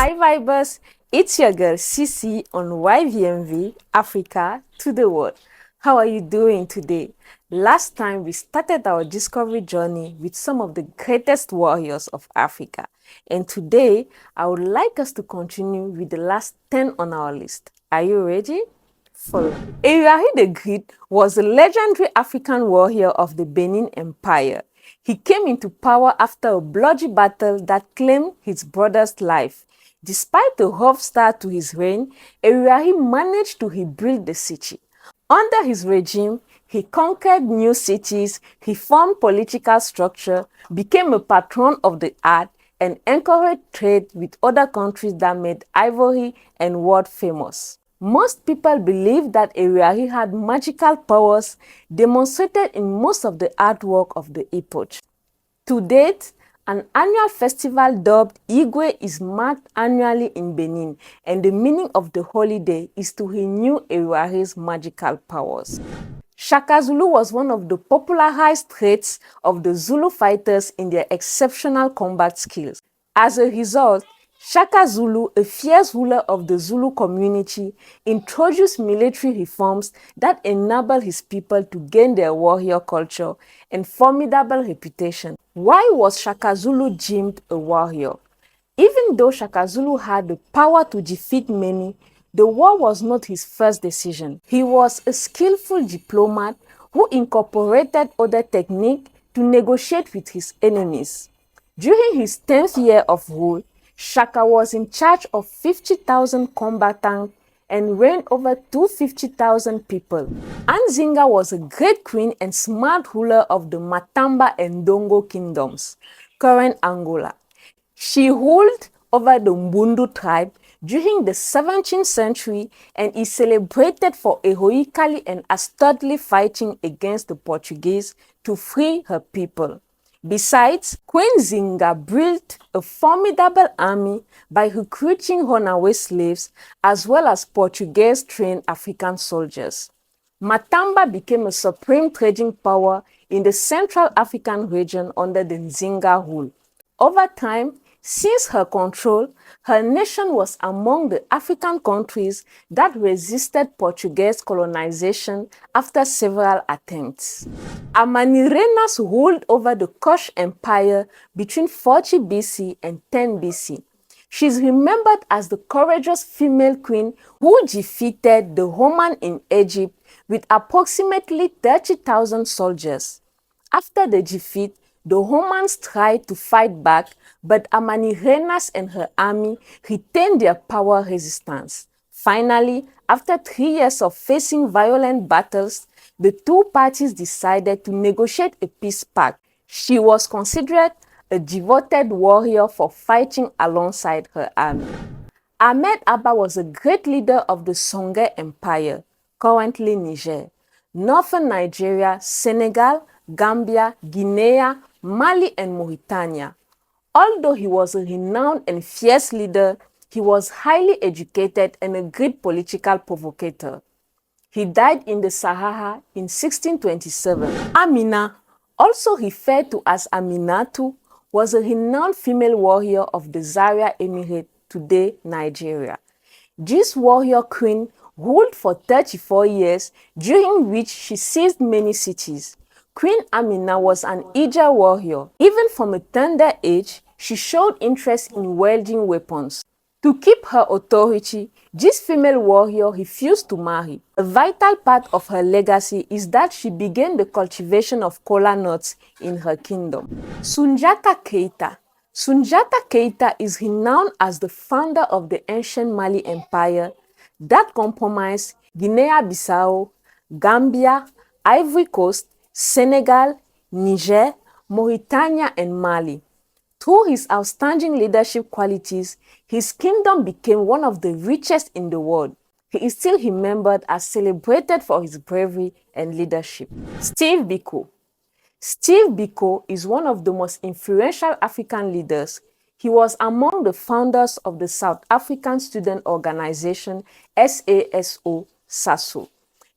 Hi Vibers, it's your girl Cece on YVMV Africa to the world. How are you doing today? Last time we started our discovery journey with some of the greatest warriors of Africa, and today I would like us to continue with the last 10 on our list. Are you ready? Follow me. Eriahi the Great was a legendary African warrior of the Benin Empire. He came into power after a bloody battle that claimed his brother's life. Despite a rough start to his reign, Eriahi managed to rebuild the city. Under his regime, he conquered new cities, reformed political structure, became a patron of the art, and encouraged trade with other countries that made ivory and world famous. Most people believe that Eriahi had magical powers demonstrated in most of the artwork of the epoch. To date, an annual festival dubbed Igwe is marked annually in Benin, and the meaning of the holiday is to renew Eriahi's magical powers. Shaka Zulu was one of the popularized traits of the Zulu fighters in their exceptional combat skills. As a result, Shaka Zulu, a fierce ruler of the Zulu community, introduced military reforms that enabled his people to gain their warrior culture and formidable reputation. Why was Shaka Zulu deemed a warrior? Even though Shaka Zulu had the power to defeat many, the war was not his first decision. He was a skillful diplomat who incorporated other techniques to negotiate with his enemies. During his 10th year of rule, Shaka was in charge of 50,000 combatants and reigned over 250,000 people. Anzinga was a great queen and smart ruler of the Matamba and Dongo kingdoms, current Angola. She ruled over the Mbundu tribe during the 17th century and is celebrated for heroically and astutely fighting against the Portuguese to free her people. Besides, Queen Zinga built a formidable army by recruiting runaway slaves as well as Portuguese-trained African soldiers. Matamba became a supreme trading power in the Central African region under the Nzinga rule. Over time, since her control, her nation was among the African countries that resisted Portuguese colonization after several attempts. Amanirenas ruled over the Kush Empire between 40 BC and 10 BC. She is remembered as the courageous female queen who defeated the Roman in Egypt with approximately 30,000 soldiers. After the defeat, the Romans tried to fight back, but Amanirenas and her army retained their power resistance. Finally, after 3 years of facing violent battles, the two parties decided to negotiate a peace pact. She was considered a devoted warrior for fighting alongside her army. Ahmed Abba was a great leader of the Songhai Empire, currently Niger, northern Nigeria, Senegal, Gambia, Guinea, Mali, and Mauritania. Although he was a renowned and fierce leader, he was highly educated and a great political provocateur. He died in the Sahara in 1627. Amina, also referred to as Aminatu, was a renowned female warrior of the Zaria Emirate, today Nigeria. This warrior queen ruled for 34 years, during which she seized many cities. Queen Amina was an Ija warrior. Even from a tender age, she showed interest in wielding weapons. To keep her authority, this female warrior refused to marry. A vital part of her legacy is that she began the cultivation of kola nuts in her kingdom. Sunjata Keita. Sunjata Keita is renowned as the founder of the ancient Mali Empire that comprised Guinea-Bissau, Gambia, Ivory Coast, Senegal, Niger, Mauritania, and Mali. Through his outstanding leadership qualities, his kingdom became one of the richest in the world. He is still remembered as celebrated for his bravery and leadership. Steve Biko. Steve Biko is one of the most influential African leaders. He was among the founders of the South African student organization SASO.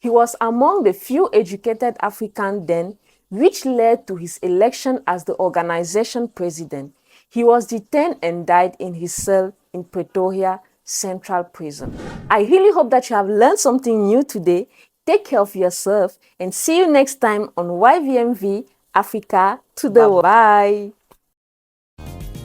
He was among the few educated Africans then, which led to his election as the organization president. He was detained and died in his cell in Pretoria Central Prison. I really hope that you have learned something new today. Take care of yourself and see you next time on YVMV Africa to the world. Bye!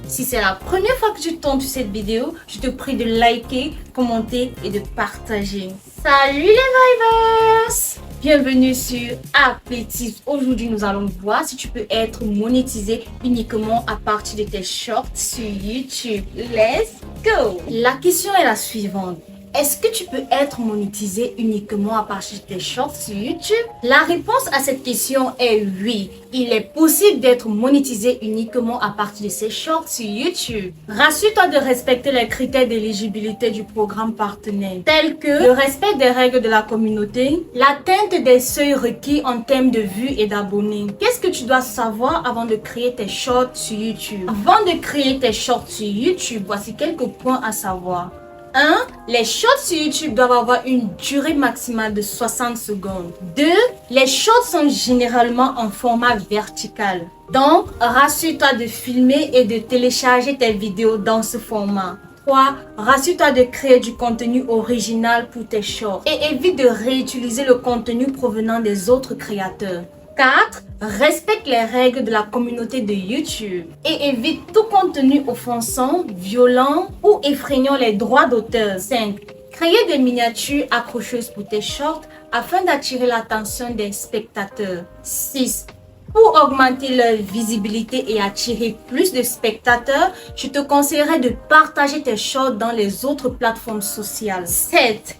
Si c'est la première fois que tu tombes sur cette vidéo, je te prie de liker, commenter et de partager. Salut les vibers! Bienvenue sur Appétit. Aujourd'hui, nous allons voir si tu peux être monétisé uniquement à partir de tes shorts sur YouTube. Let's go! La question est la suivante. Est-ce que tu peux être monétisé uniquement à partir de tes shorts sur YouTube? La réponse à cette question est oui. Il est possible d'être monétisé uniquement à partir de ces shorts sur YouTube. Rassure-toi de respecter les critères d'éligibilité du programme partenaire, tels que le respect des règles de la communauté, l'atteinte des seuils requis en termes de vues et d'abonnés. Qu'est-ce que tu dois savoir avant de créer tes shorts sur YouTube? Avant de créer tes shorts sur YouTube, voici quelques points à savoir. 1. Les shorts sur YouTube doivent avoir une durée maximale de 60 secondes. 2. Les shorts sont généralement en format vertical. Donc, rassure-toi de filmer et de télécharger tes vidéos dans ce format. 3. Rassure-toi de créer du contenu original pour tes shorts et évite de réutiliser le contenu provenant des autres créateurs. 4. Respecte les règles de la communauté de YouTube et évite tout contenu offensant, violent ou effrayant les droits d'auteur. 5. Créer des miniatures accrocheuses pour tes shorts afin d'attirer l'attention des spectateurs. 6. Pour augmenter leur visibilité et attirer plus de spectateurs, je te conseillerais de partager tes shorts dans les autres plateformes sociales. 7.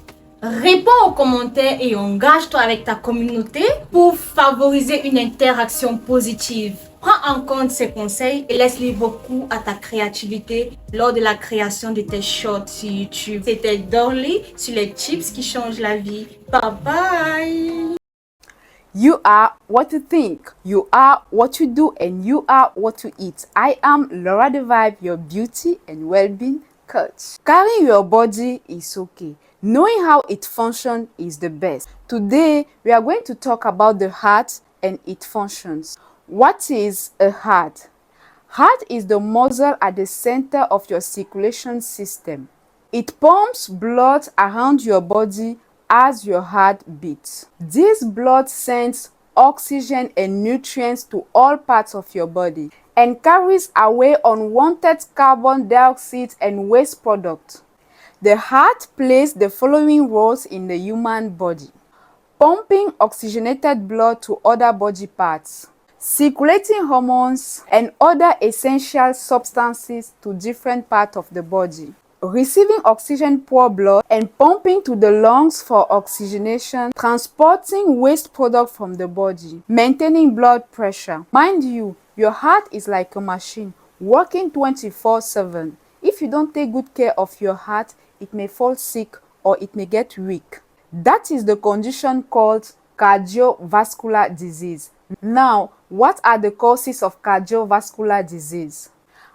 Réponds aux commentaires et engage-toi avec ta communauté pour favoriser une interaction positive. Prends en compte ces conseils et laisse libre cours à ta créativité lors de la création de tes shorts sur YouTube. C'était Dorly sur les tips qui changent la vie. Bye bye! You are what you think, you are what you do, and you are what you eat. I am Laura the Vibe, your beauty and well-being coach. Carrying your body is okay. Knowing how it functions is the best. Today, we are going to talk about the heart and its functions. What is a heart? Heart is the muscle at the center of your circulation system. It pumps blood around your body as your heart beats. This blood sends oxygen and nutrients to all parts of your body and carries away unwanted carbon dioxide and waste products. The heart plays the following roles in the human body: pumping oxygenated blood to other body parts, circulating hormones and other essential substances to different parts of the body, receiving oxygen-poor blood and pumping to the lungs for oxygenation, transporting waste products from the body, maintaining blood pressure. Mind you, your heart is like a machine working 24/7. If you don't take good care of your heart, it may fall sick or it may get weak. That is the condition called cardiovascular disease. Now, what are the causes of cardiovascular disease?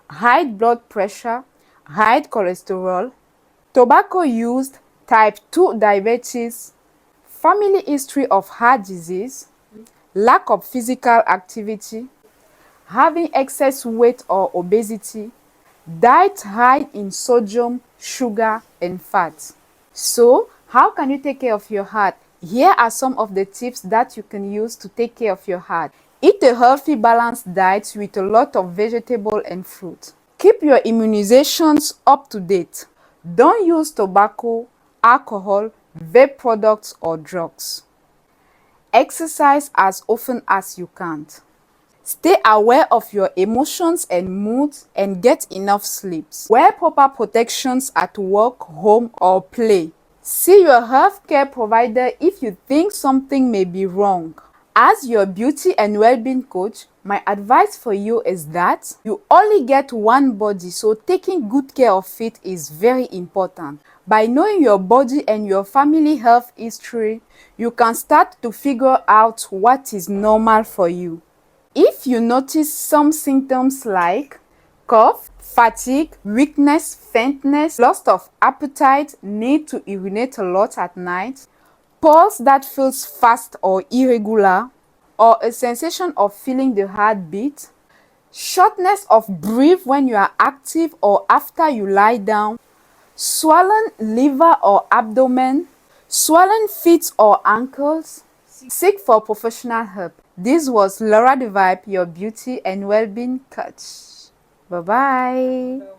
High blood pressure, high cholesterol, tobacco use, type 2 diabetes, family history of heart disease, lack of physical activity, having excess weight or obesity, diet high in sodium, sugar, and fat. So, how can you take care of your heart? Here are some of the tips that you can use to take care of your heart. Eat a healthy, balanced diet with a lot of vegetable and fruit. Keep your immunizations up to date. Don't use tobacco, alcohol, vape products, or drugs. Exercise as often as you can. Stay aware of your emotions and moods and get enough sleep. Wear proper protections at work, home, or play. See your healthcare provider if you think something may be wrong. As your beauty and well-being coach, my advice for you is that you only get one body, so taking good care of it is very important. By knowing your body and your family health history, you can start to figure out what is normal for you. If you notice some symptoms like cough, fatigue, weakness, faintness, loss of appetite, need to urinate a lot at night, pulse that feels fast or irregular, or a sensation of feeling the heartbeat, shortness of breath when you are active or after you lie down, swollen liver or abdomen, swollen feet or ankles. Seek for professional help. This was Laura the Vibe, your beauty and well-being coach. Bye-bye.